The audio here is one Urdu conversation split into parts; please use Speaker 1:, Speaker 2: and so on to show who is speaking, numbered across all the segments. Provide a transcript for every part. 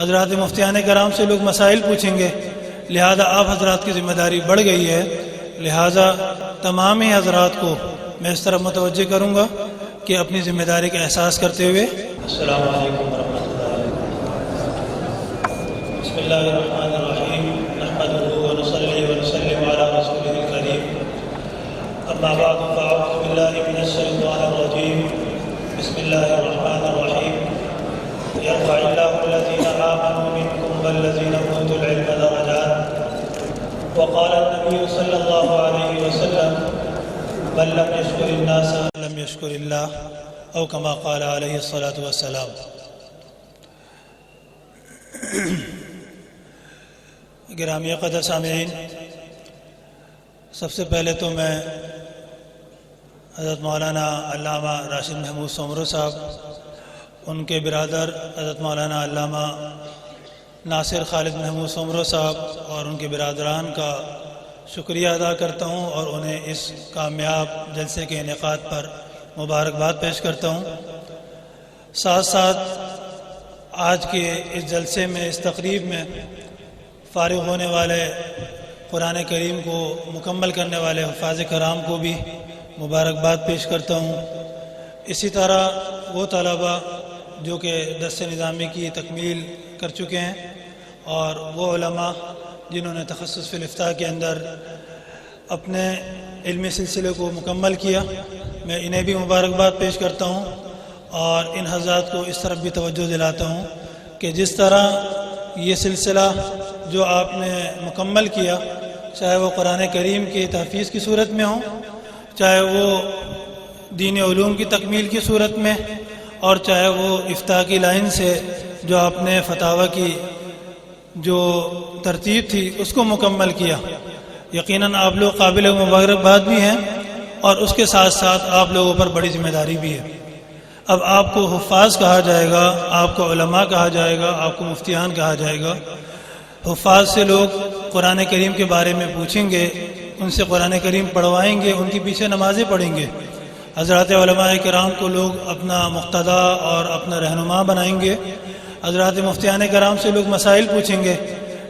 Speaker 1: حضرات مفتیان کرام سے لوگ مسائل پوچھیں گے، لہذا آپ حضرات کی ذمہ داری بڑھ گئی ہے، لہذا تمام ہی حضرات کو میں اس طرف متوجہ کروں گا کہ اپنی ذمہ داری کا احساس کرتے ہوئے السلام علیکم ورحمۃ اللہ وبرکاتہ۔ بسم اللہ الرحمن الرحیم، نحمده ونصلی ونسلم علی رسولہ الکریم، اما بعد فاعوذ باللہ من الشیطان الرجیم، بسم اللہ الرحمن الرحیم، يرفع الله الذين آمنوا منكم والذين أوتوا العلم درجات، وقال النبي صلى الله عليه وسلم من لم يشكر الناس لم يشكر الله، أو كما قال عليه الصلاة والسلام۔ گرامی قدر سامعین، سب سے پہلے تو میں حضرت مولانا علامہ راشد محمود سومرو صاحب، ان کے برادر حضرت مولانا علامہ ناصر خالد محمود سومرو صاحب اور ان کے برادران کا شکریہ ادا کرتا ہوں اور انہیں اس کامیاب جلسے کے انعقاد پر مبارکباد پیش کرتا ہوں۔ ساتھ ساتھ آج کے اس جلسے میں، اس تقریب میں فارغ ہونے والے قرآن کریم کو مکمل کرنے والے حفاظ کرام کو بھی مبارکباد پیش کرتا ہوں۔ اسی طرح وہ طلباء جو کہ درس نظامی کی تکمیل کر چکے ہیں اور وہ علماء جنہوں نے تخصص فی الافتاء کے اندر اپنے علمی سلسلے کو مکمل کیا، میں انہیں بھی مبارکباد پیش کرتا ہوں اور ان حضرات کو اس طرف بھی توجہ دلاتا ہوں کہ جس طرح یہ سلسلہ جو آپ نے مکمل کیا، چاہے وہ قرآن کریم کی تحفیظ کی صورت میں ہوں، چاہے وہ دینی علوم کی تکمیل کی صورت میں، اور چاہے وہ افتاء کی لائن سے جو آپ نے فتاوی کی جو ترتیب تھی اس کو مکمل کیا، یقیناً آپ لوگ قابل مبارکباد بھی ہیں اور اس کے ساتھ ساتھ آپ لوگوں پر بڑی ذمہ داری بھی ہے۔ اب آپ کو حفاظ کہا جائے گا، آپ کو علماء کہا جائے گا، آپ کو مفتیان کہا جائے گا۔ حفاظ سے لوگ قرآن کریم کے بارے میں پوچھیں گے، ان سے قرآن کریم پڑھوائیں گے، ان کے پیچھے نمازیں پڑھیں گے۔ حضرات علماء کرام کو لوگ اپنا مقتدیٰ اور اپنا رہنما بنائیں گے۔ حضرات مفتیان کرام سے لوگ مسائل پوچھیں گے،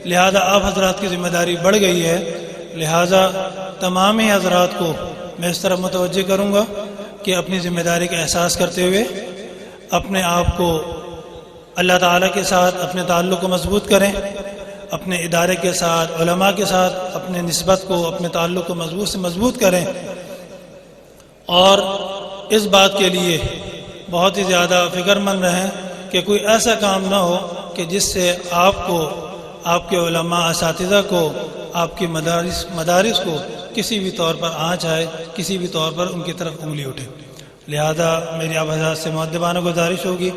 Speaker 1: لہذا آپ حضرات کی ذمہ داری بڑھ گئی ہے، لہذا تمام ہی حضرات کو میں اس طرف متوجہ کروں گا کہ اپنی ذمہ داری کا احساس کرتے ہوئے اپنے آپ کو اللہ تعالیٰ کے ساتھ اپنے تعلق کو مضبوط کریں، اپنے ادارے کے ساتھ، علماء کے ساتھ اپنے نسبت کو، اپنے تعلق کو مضبوط سے مضبوط کریں، اور اس بات کے لیے بہت ہی زیادہ فکر مند رہیں کہ کوئی ایسا کام نہ ہو کہ جس سے آپ کو، آپ کے علماء اساتذہ کو، آپ کے مدارس کو کسی بھی طور پر آنچ آئے، کسی بھی طور پر ان کی طرف انگلی اٹھے۔ لہذا میری آپ حضرات سے مؤدبانہ گزارش ہوگی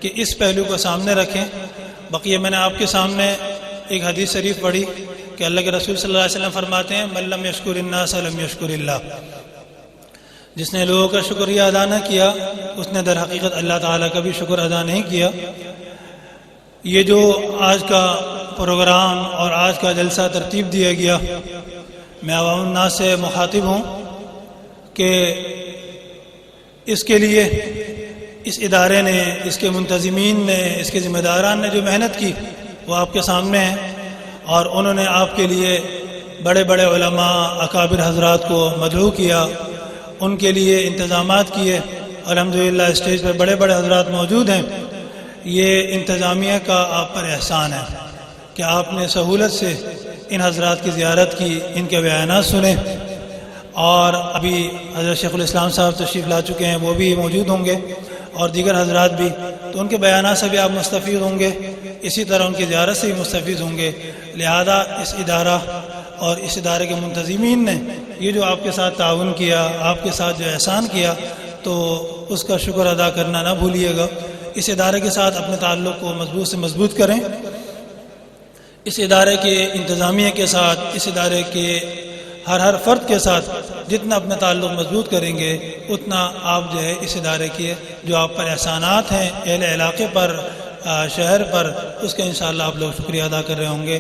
Speaker 1: کہ اس پہلو کو سامنے رکھیں۔ بقیہ میں نے آپ کے سامنے ایک حدیث شریف پڑھی کہ اللہ کے رسول صلی اللہ علیہ وسلم فرماتے ہیں من لم یشکر الناس لم یشکر اللہ، جس نے لوگوں کا شکریہ ادا نہ کیا اس نے در حقیقت اللہ تعالیٰ کا بھی شکر ادا نہیں کیا۔ یہ جو آج کا پروگرام اور آج کا جلسہ ترتیب دیا گیا، میں عوام الناس سے مخاطب ہوں کہ اس کے لیے اس ادارے نے، اس کے منتظمین نے، اس کے ذمہ داران نے جو محنت کی وہ آپ کے سامنے ہے، اور انہوں نے آپ کے لیے بڑے بڑے علماء، اکابر حضرات کو مدعو کیا، ان کے لیے انتظامات کیے۔ الحمدللہ اسٹیج پر بڑے بڑے حضرات موجود ہیں۔ یہ انتظامیہ کا آپ پر احسان ہے کہ آپ نے سہولت سے ان حضرات کی زیارت کی، ان کے بیانات سنے، اور ابھی حضرت شیخ الاسلام صاحب تشریف لا چکے ہیں، وہ بھی موجود ہوں گے اور دیگر حضرات بھی، تو ان کے بیانات سے بھی آپ مستفید ہوں گے، اسی طرح ان کی زیارت سے بھی مستفید ہوں گے۔ لہذا اس ادارہ اور اس ادارے کے منتظمین نے یہ جو آپ کے ساتھ تعاون کیا، آپ کے ساتھ جو احسان کیا، تو اس کا شکر ادا کرنا نہ بھولیے گا۔ اس ادارے کے ساتھ اپنے تعلق کو مضبوط سے مضبوط کریں۔ اس ادارے کے انتظامیہ کے ساتھ، اس ادارے کے ہر فرد کے ساتھ جتنا اپنا تعلق مضبوط کریں گے، اتنا آپ جو ہے اس ادارے کے جو آپ پر احسانات ہیں اہل علاقے پر، شہر پر، اس کا انشاءاللہ آپ لوگ شکریہ ادا کر رہے ہوں گے۔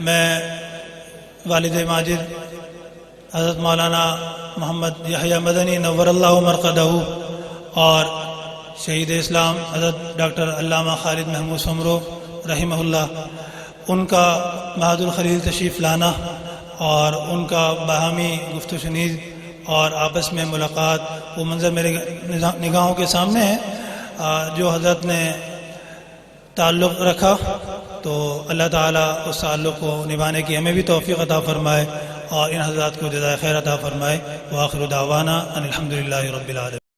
Speaker 1: میں والد ماجد حضرت مولانا محمد یحییٰ مدنی نور اللہ مرقدہ اور شہید اسلام حضرت ڈاکٹر علامہ خالد محمود سومرو رحمہ اللہ، ان کا معہد الخلیل تشریف لانا اور ان کا باہمی گفت و شنید اور آپس میں ملاقات، وہ منظر میرے نگاہوں کے سامنے ہے۔ جو حضرت نے تعلق رکھا تو اللہ تعالیٰ اس تعلق کو نبھانے کی ہمیں بھی توفیق عطا فرمائے اور ان حضرات کو جزائے خیر عطا فرمائے۔ وآخر دعوانا ان الحمدللہ رب العالمین۔